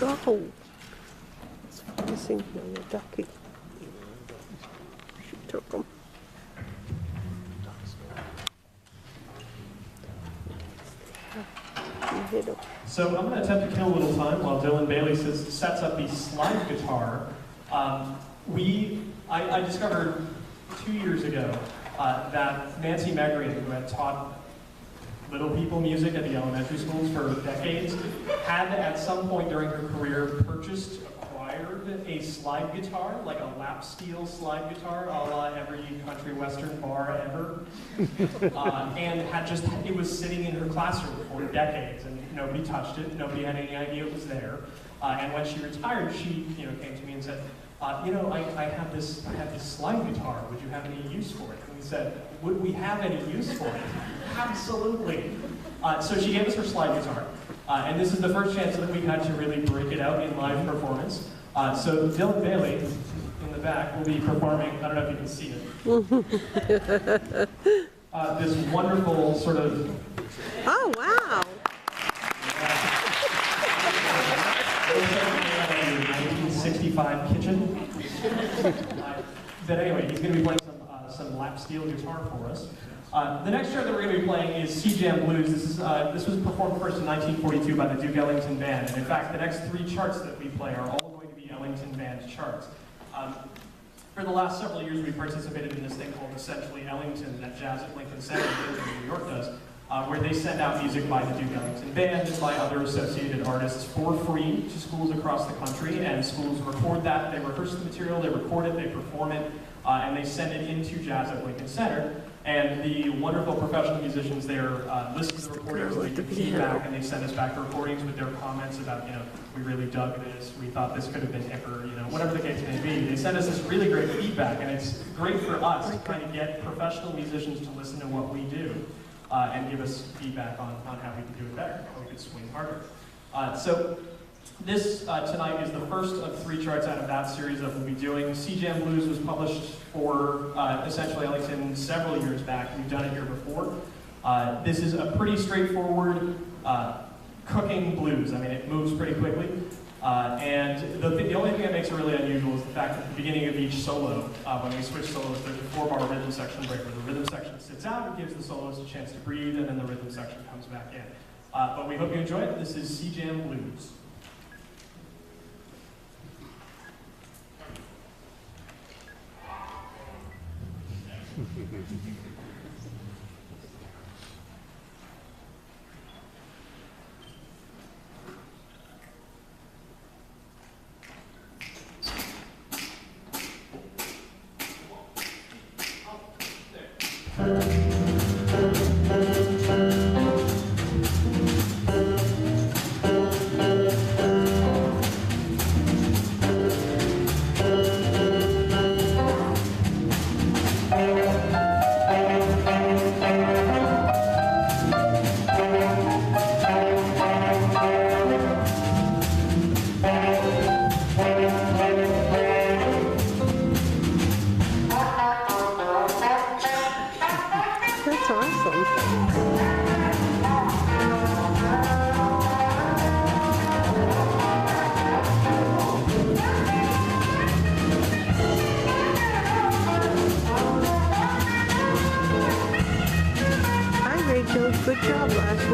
go. It's facing now, you're ducking. She took them. So I'm going to attempt to kill a little time while Dylan Bailey sets up the slide guitar. I discovered 2 years ago that Nancy Megrian, who had taught little people music at the elementary schools for decades, had at some point during her career acquired a slide guitar, like a lap steel slide guitar, a la every country western bar ever, and it was sitting in her classroom for decades, and nobody touched it, nobody had any idea it was there. And when she retired, she came to me and said, I have this slide guitar. Would you have any use for it? And we said, would we have any use for it? Absolutely. So she gave us her slide guitar, and this is the first chance that we've had to really break it out in live performance. So Dylan Bailey, in the back, will be performing, I don't know if you can see it, this wonderful sort of... Oh, wow. 1965 kitchen. But anyway, he's going to be playing some lap steel guitar for us. The next chart that we're going to be playing is Sea Jam Blues. This was performed first in 1942 by the Duke Ellington Band. And in fact, the next 3 charts that we play are all going to be Ellington Band charts. For the last several years, we've participated in this thing called Essentially Ellington that Jazz at Lincoln Center in New York does, where they send out music by the Duke Ellington Band and by other associated artists for free to schools across the country, and schools record that, they rehearse the material, they record it, they perform it, and they send it into Jazz at Lincoln Center. And the wonderful professional musicians there listen to the recordings, they give feedback, and they send us back the recordings with their comments about, we really dug this, we thought this could have been hipper, whatever the case may be. They send us this really great feedback, and it's great for us to kind of get professional musicians to listen to what we do and give us feedback on how we could do it better, how we could swing harder. So this tonight is the first of 3 charts out of that series that we'll be doing. Sea Jam Blues was published for Essentially Ellington several years back. We've done it here before. This is a pretty straightforward cooking blues. I mean, it moves pretty quickly. And the only thing that makes it really unusual is the fact that at the beginning of each solo, when we switch solos, there's a 4-bar rhythm section break where the rhythm section sits out and gives the soloist a chance to breathe, and then the rhythm section comes back in. But we hope you enjoy it. This is Sea Jam Blues. That's awesome. Hi, Rachel. Good job last week.